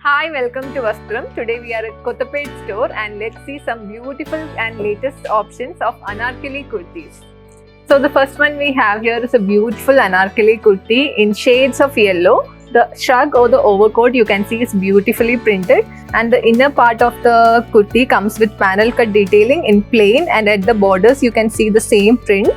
Hi, welcome to Vastram. Today we are at Kottapet store and let's see some beautiful and latest options of Anarkali kurtis. So the first one we have here is a beautiful Anarkali kurti in shades of yellow. The shrug or the overcoat you can see is beautifully printed and the inner part of the kurti comes with panel cut detailing in plain, and at the borders you can see the same print.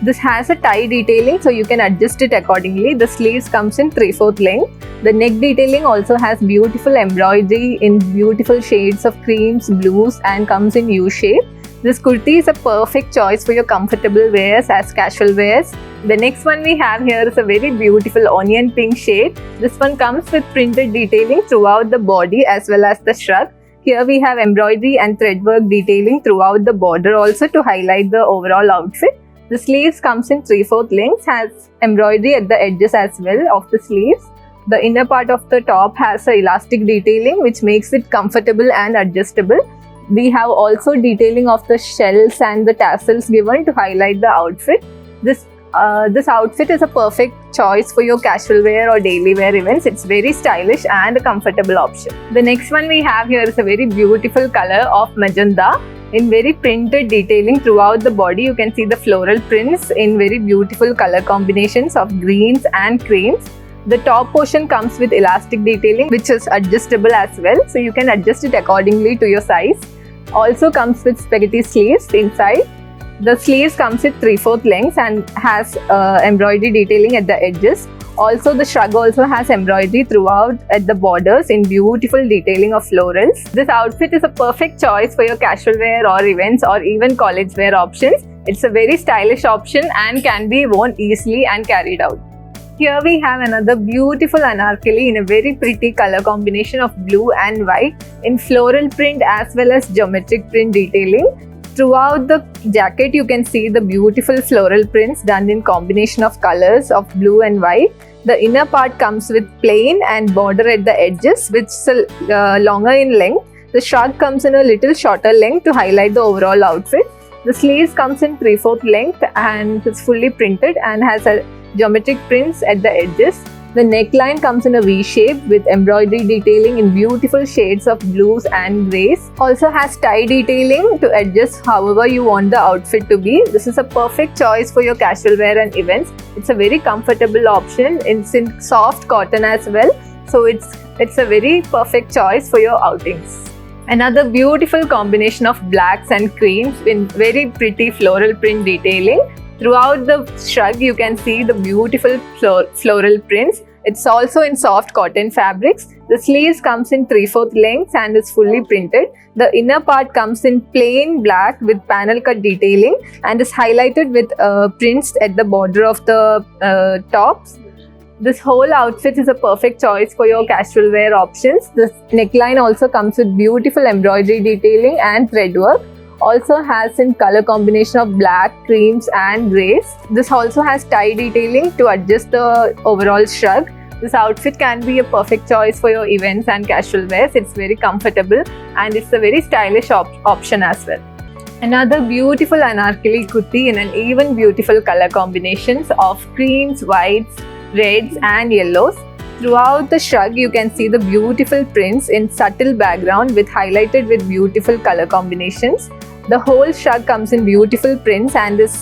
This has a tie detailing so you can adjust it accordingly. The sleeves comes in 3/4 length. The neck detailing also has beautiful embroidery in beautiful shades of creams, blues and comes in U shape. This kurti is a perfect choice for your comfortable wears as casual wears. The next one we have here is a very beautiful onion pink shade. This one comes with printed detailing throughout the body as well as the shrug. Here we have embroidery and threadwork detailing throughout the border also to highlight the overall outfit. The sleeves comes in 3/4 length, has embroidery at the edges as well of the sleeves. The inner part of the top has a elastic detailing which makes it comfortable and adjustable. We have also detailing of the shells and the tassels given to highlight the outfit. This outfit is a perfect choice for your casual wear or daily wear events. It's very stylish and a comfortable option. The next one we have here is a very beautiful color of magenta. In very printed detailing throughout the body, you can see the floral prints in very beautiful color combinations of greens and creams. The top portion comes with elastic detailing which is adjustable as well, so you can adjust it accordingly to your size. Also comes with spaghetti sleeves inside. The sleeves comes with 3/4 length and has embroidery detailing at the edges. Also, the shrug also has embroidery throughout at the borders in beautiful detailing of florals. This outfit is a perfect choice for your casual wear or events or even college wear options. It's a very stylish option and can be worn easily and carried out. Here we have another beautiful anarkali in a very pretty color combination of blue and white in floral print as well as geometric print detailing. Throughout the jacket, you can see the beautiful floral prints done in combination of colors of blue and white. The inner part comes with plain and border at the edges, which is longer in length. The shrug comes in a little shorter length to highlight the overall outfit. The sleeves comes in 3/4 length and it's fully printed and has a geometric prints at the edges. The neckline comes in a V shape with embroidery detailing in beautiful shades of blues and greys. Also has tie detailing to adjust however you want the outfit to be. This is a perfect choice for your casual wear and events. It's a very comfortable option. It's in soft cotton as well. So it's a very perfect choice for your outings. Another beautiful combination of blacks and creams in very pretty floral print detailing. Throughout the shrug, you can see the beautiful floral prints. It's also in soft cotton fabrics. The sleeves comes in 3/4 length and is fully printed. The inner part comes in plain black with panel cut detailing and is highlighted with prints at the border of the tops. This whole outfit is a perfect choice for your casual wear options. The neckline also comes with beautiful embroidery detailing and threadwork. Also has in color combination of black, creams and greys. This also has tie detailing to adjust the overall shrug. This outfit can be a perfect choice for your events and casual wears. It's very comfortable and it's a very stylish option as well. Another beautiful anarkali kurti in an even beautiful color combinations of creams, whites, reds and yellows. Throughout the shrug, you can see the beautiful prints in subtle background with highlighted with beautiful color combinations. The whole shrug comes in beautiful prints and is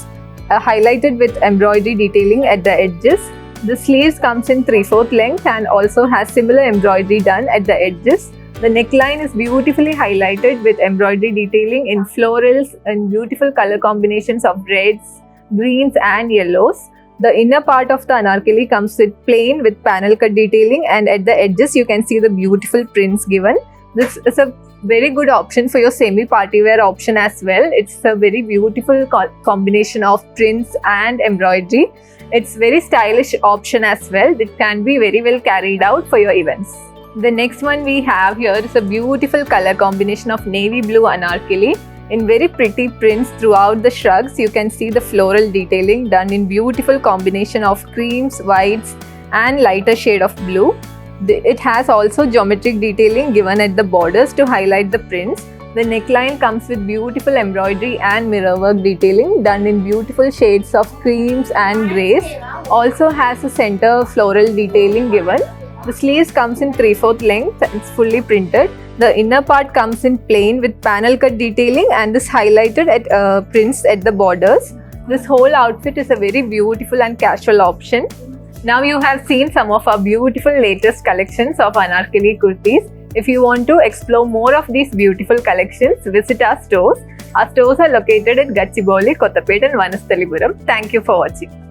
highlighted with embroidery detailing at the edges. The sleeves comes in 3/4 length and also has similar embroidery done at the edges. The neckline is beautifully highlighted with embroidery detailing in florals and beautiful color combinations of reds, greens and yellows. The inner part of the anarkali comes with plain with panel cut detailing and at the edges you can see the beautiful prints given. This is a very good option for your semi party wear option as well. It's a very beautiful combination of prints and embroidery. It's very stylish option as well. It can be very well carried out for your events. The next one we have here is a beautiful color combination of navy blue anarkali. In very pretty prints throughout the shrugs, you can see the floral detailing done in beautiful combination of creams, whites and lighter shade of blue. It has also geometric detailing given at the borders to highlight the prints. The neckline comes with beautiful embroidery and mirrorwork detailing done in beautiful shades of creams and greys. Also has a center floral detailing given. The sleeves comes in 3/4 length. It's fully printed. The inner part comes in plain with panel cut detailing and this highlighted at prints at the borders. This whole outfit is a very beautiful and casual option. Now you have seen some of our beautiful latest collections of Anarkali kurtis. If you want to explore more of these beautiful collections, visit our stores. Our stores are located at Gachibowli, Kottapet and Vanasthalipuram. Thank you for watching.